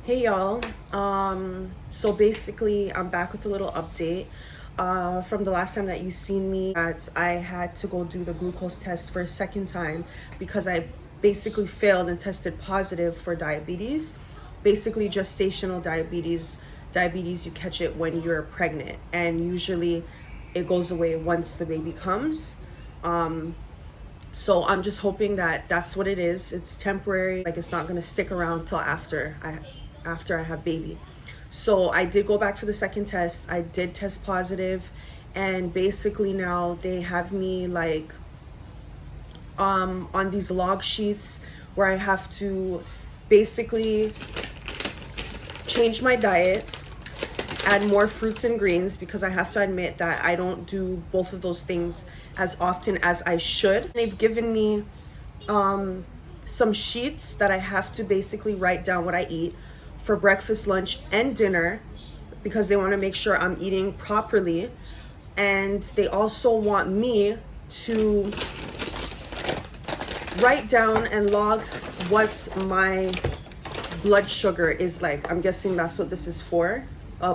Hey y'all. So basically I'm back with a little update. From the last time that you seen me, that I had to go do the glucose test for a second time because I basically failed and tested positive for diabetes. Basically gestational diabetes. Diabetes, you catch it when you're pregnant, and usually it goes away once the baby comes. So I'm just hoping that that's what it is. It's temporary. Like, it's not gonna stick around till after I have baby. So I did go back for the second test. I did test positive, and basically now they have me like on these log sheets where I have to basically change my diet, add more fruits and greens, because I have to admit that I don't do both of those things as often as I should. They've given me some sheets that I have to basically write down what I eat for breakfast, lunch, and dinner, because they want to make sure I'm eating properly. And they also want me to write down and log what my blood sugar is like. I'm guessing that's what this is for.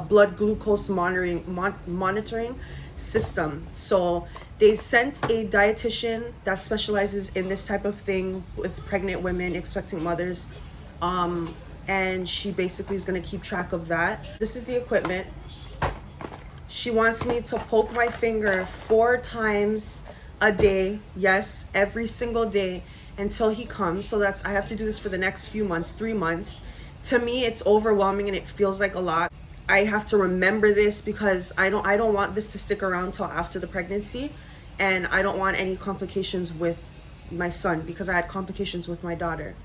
Blood glucose monitoring system. So they sent a dietitian that specializes in this type of thing with pregnant women, expecting mothers. And she basically is going to keep track of that. This is the equipment. She wants me to poke my finger 4 times a day. Yes, every single day until he comes. So I have to do this for the next few months, 3 months. To me, it's overwhelming and it feels like a lot. I have to remember this because I don't want this to stick around till after the pregnancy, and I don't want any complications with my son, because I had complications with my daughter,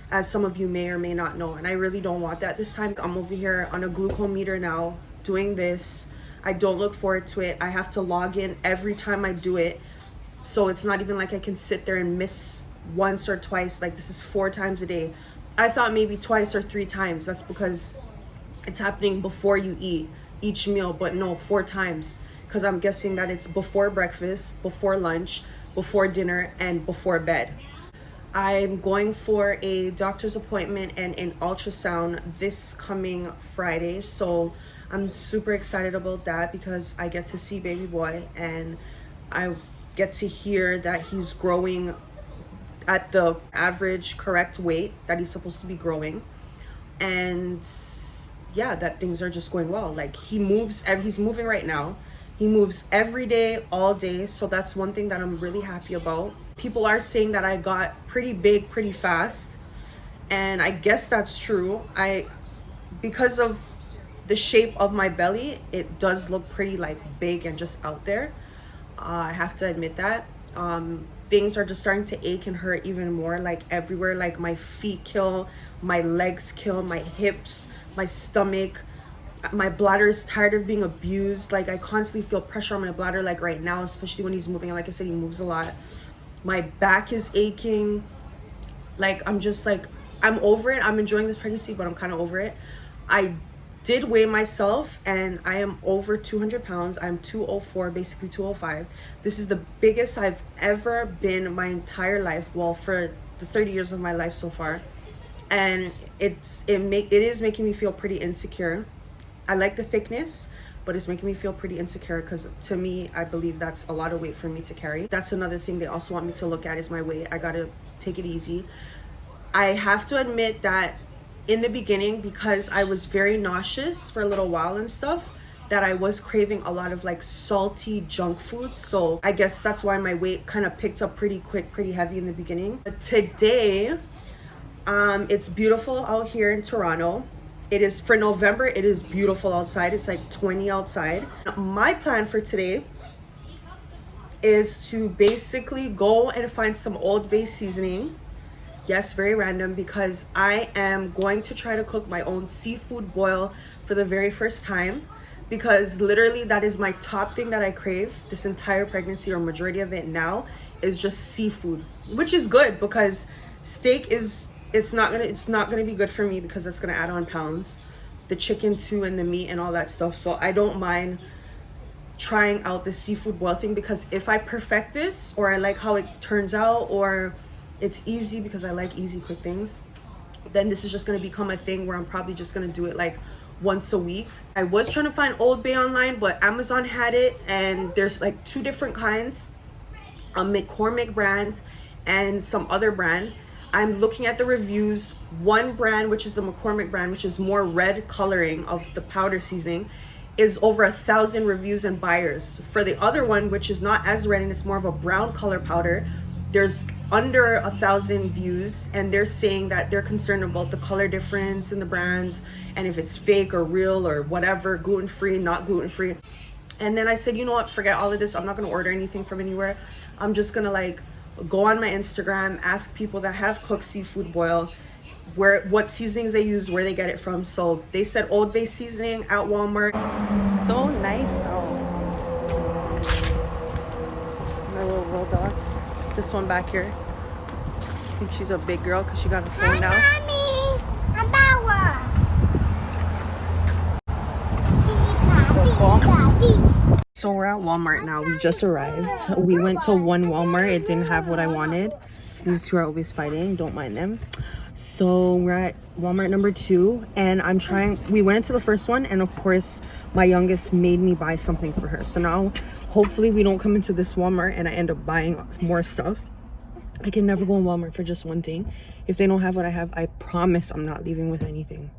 as some of you may or may not know, and I really don't want that this time. I'm over here on a glucometer now doing this. I don't look forward to it. I have to log in every time I do it, so it's not even like I can sit there and miss once or twice. Like, this is 4 times a day. I thought maybe twice or 3 times. That's because it's happening before you eat each meal, but no, 4 times, because I'm guessing that it's before breakfast, before lunch, before dinner, and before bed. I'm going for a doctor's appointment and an ultrasound this coming Friday, so I'm super excited about that because I get to see baby boy, and I get to hear that he's growing at the average correct weight that he's supposed to be growing. And yeah, that things are just going well. Like, he's moving right now. He moves every day, all day. So that's one thing that I'm really happy about. People are saying that I got pretty big pretty fast, and I guess that's true. Because of the shape of my belly, it does look pretty like big and just out there. I have to admit that. Things are just starting to ache and hurt even more, like everywhere. Like, my feet kill, my legs kill, my hips, my stomach. My bladder is tired of being abused. Like, I constantly feel pressure on my bladder, like right now, especially when he's moving. Like I said, he moves a lot. My back is aching. Like, I'm just like, I'm over it. I'm enjoying this pregnancy, but I'm kind of over it. I did weigh myself, and I am over 200 pounds. I'm 204, basically 205. This is the biggest I've ever been my entire life. Well, for the 30 years of my life so far. And it is making me feel pretty insecure. I like the thickness, but it's making me feel pretty insecure, because to me, I believe that's a lot of weight for me to carry. That's another thing they also want me to look at, is my weight. I gotta take it easy. I have to admit that in the beginning, because I was very nauseous for a little while and stuff, that I was craving a lot of like salty junk food. So I guess that's why my weight kind of picked up pretty quick, pretty heavy in the beginning. But today, it's beautiful out here in Toronto. It is, for November, it is beautiful outside. It's like 20 outside. My plan for today is to basically go and find some Old Bay seasoning. Yes, very random, because I am going to try to cook my own seafood boil for the very first time, because literally that is my top thing that I crave this entire pregnancy, or majority of it now, is just seafood, which is good, because steak is, it's not gonna be good for me, because it's gonna add on pounds, the chicken too, and the meat and all that stuff. So I don't mind trying out the seafood boil thing, because if I perfect this, or I like how it turns out, or it's easy, because I like easy quick things, then this is just going to become a thing where I'm probably just going to do it like once a week. I was trying to find Old Bay online, but Amazon had it, and there's like 2 different kinds, a McCormick brand and some other brand. I'm looking at the reviews. One brand, which is the McCormick brand, which is more red coloring of the powder seasoning, is over 1,000 reviews and buyers. For the other one, which is not as red and it's more of a brown color powder, there's under 1,000 views, and they're saying that they're concerned about the color difference in the brands and if it's fake or real or whatever, gluten-free, not gluten-free. And then I said, you know what, forget all of this. I'm not gonna order anything from anywhere. I'm just gonna like go on my Instagram, ask people that have cooked seafood boil what seasonings they use, where they get it from. So they said Old Bay seasoning at Walmart. So nice though. My little dogs. This one back here, I think she's a big girl because she got her phone now. So we're at Walmart now. We just arrived. We went to one Walmart. It didn't have what I wanted. These 2 are always fighting. Don't mind them. So we're at Walmart number 2, and we went into the first one, and of course my youngest made me buy something for her. So now hopefully we don't come into this Walmart and I end up buying more stuff. I can never go in Walmart for just one thing. If they don't have what I have, I promise I'm not leaving with anything.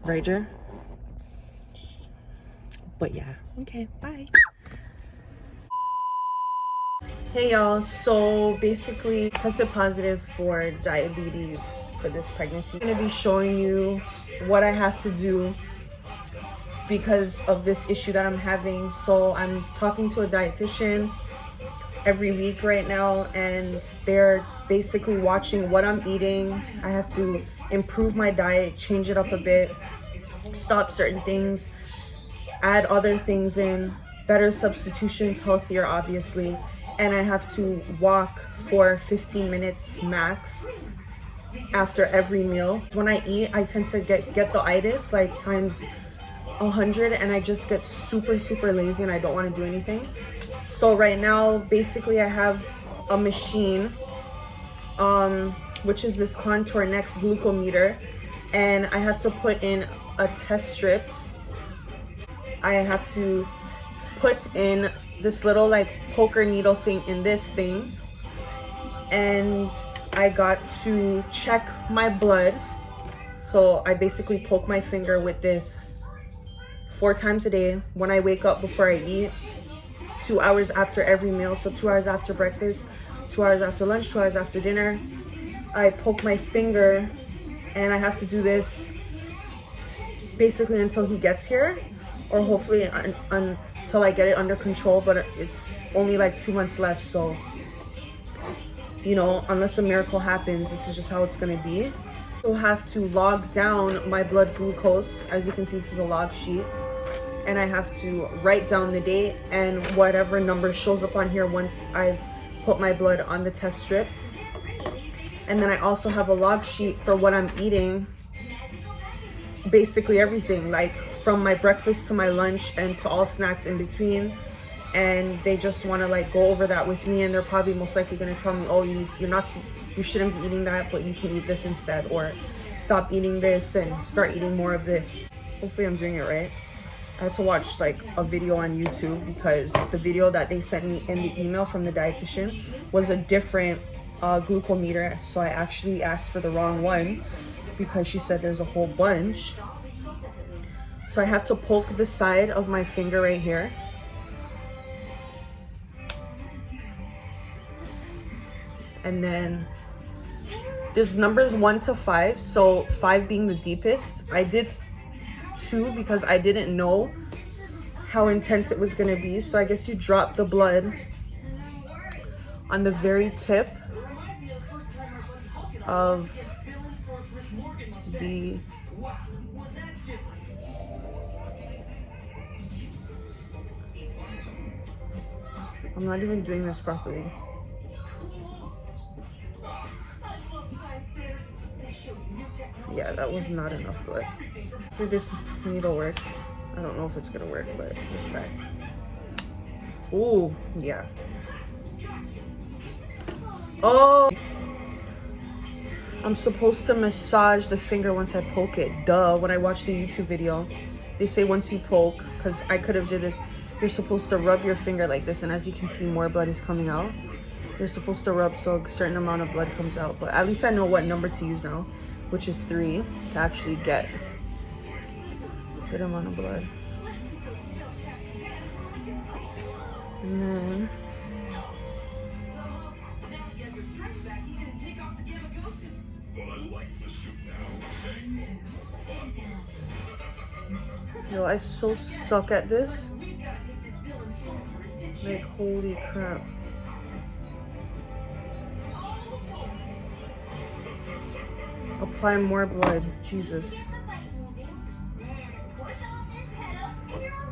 Right, Jer? But yeah, okay, bye. Hey y'all, so basically tested positive for diabetes for this pregnancy. I'm gonna be showing you what I have to do because of this issue that I'm having. So I'm talking to a dietitian every week right now, and they're basically watching what I'm eating. I have to improve my diet, change it up a bit, stop certain things, add other things in, better substitutions, healthier obviously. And I have to walk for 15 minutes max after every meal. When I eat, I tend to get the itis like times 100, and I just get super lazy and I don't want to do anything. So right now basically I have a machine which is this Contour Next glucometer, and I have to put in a test strip. I have to put in this little like poker needle thing in this thing, and I got to check my blood. So I basically poke my finger with this 4 times a day, when I wake up, before I eat, 2 hours after every meal. So 2 hours after breakfast, 2 hours after lunch, 2 hours after dinner. I poke my finger, and I have to do this basically until he gets here, or hopefully until I get it under control. But it's only like 2 months left, so you know, unless a miracle happens, this is just how it's gonna be. I'll have to log down my blood glucose. As you can see, this is a log sheet, and I have to write down the date and whatever number shows up on here once I've put my blood on the test strip. And then I also have a log sheet for what I'm eating, basically everything, like from my breakfast to my lunch and to all snacks in between. And they just want to like go over that with me, and they're probably most likely going to tell me, oh, you shouldn't be eating that, but you can eat this instead, or stop eating this and start eating more of this. Hopefully I'm doing it right. I had to watch like a video on YouTube because the video that they sent me in the email from the dietitian was a different glucometer. So I actually asked for the wrong one because she said there's a whole bunch. So I have to poke the side of my finger right here. And then there's numbers 1 to 5. So 5 being the deepest. I did 2 because I didn't know how intense it was gonna be. So I guess you drop the blood on the very tip of the I'm not even doing this properly. Yeah, that was not enough blood. So this needle works. I don't know if it's gonna work, but let's try. Ooh, yeah. Oh, I'm supposed to massage the finger once I poke it. Duh, when I watched the YouTube video, they say once you poke, because I could have did this, you're supposed to rub your finger like this, and as you can see, more blood is coming out. You're supposed to rub so a certain amount of blood comes out, but at least I know what number to use now, which is 3, to actually get a good amount of blood. And then yo, I so suck at this. Like, holy crap. Apply more blood. Jesus.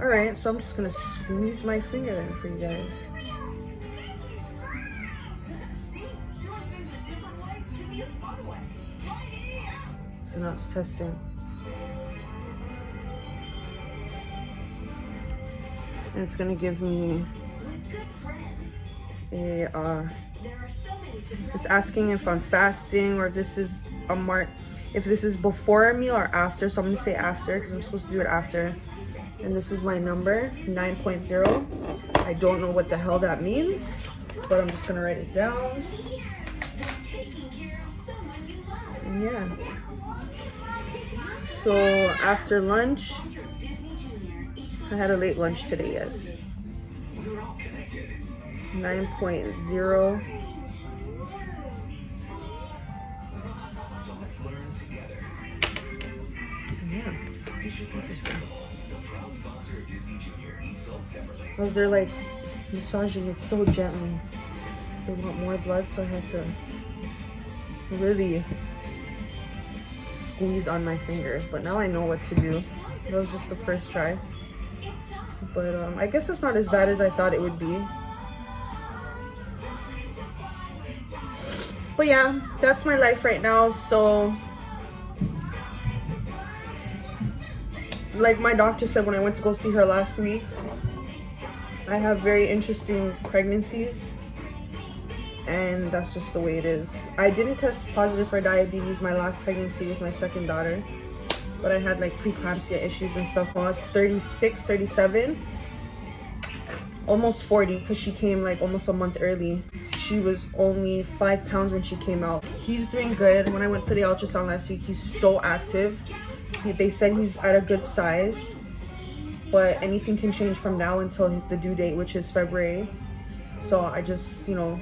Alright, so I'm just gonna squeeze my finger in for you guys. So now it's testing. And it's gonna give me a it's asking if I'm fasting or if this is a mark, if this is before a meal or after. So I'm gonna say after because I'm supposed to do it after. And this is my number, 9.0. I don't know what the hell that means, but I'm just gonna write it down. And yeah. So after lunch, I had a late lunch today, yes. 9.0. Yeah. Interesting. Because they're like massaging it so gently. They want more blood, so I had to really squeeze on my fingers. But now I know what to do. That was just the first try. But I guess it's not as bad as I thought it would be. But yeah, that's my life right now. So like my doctor said when I went to go see her last week, I have very interesting pregnancies, and that's just the way it is. I didn't test positive for diabetes my last pregnancy with my second daughter, but I had like preeclampsia issues and stuff when I was 36, 37, almost 40, because she came like almost a month early. She was only 5 pounds when she came out. He's doing good. When I went for the ultrasound last week, he's so active. They said he's at a good size, but anything can change from now until the due date, which is February. So I just, you know,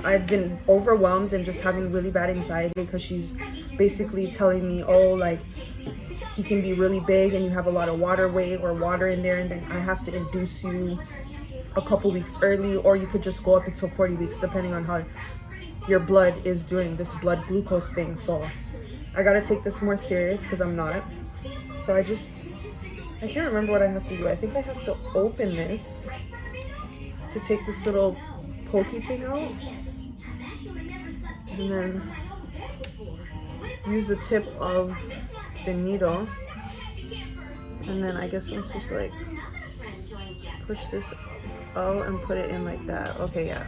I've been overwhelmed and just having really bad anxiety because she's basically telling me, oh, like, he can be really big and you have a lot of water weight or water in there, and then I have to induce you a couple weeks early, or you could just go up until 40 weeks depending on how your blood is doing this blood glucose thing. So I gotta take this more serious because I'm not. So I can't remember what I have to do. I think I have to open this to take this little pokey thing out, and then use the tip of the needle, and then I guess I'm supposed to like push this out and put it in like that. Okay, yeah.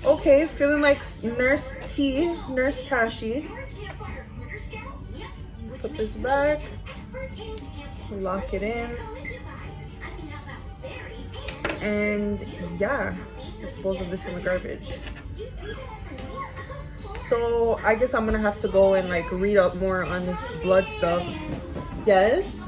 Okay, feeling like Nurse Tashi. Put this back, lock it in, and yeah, dispose of this in the garbage. So I guess I'm gonna have to go and like read up more on this blood stuff. Yes.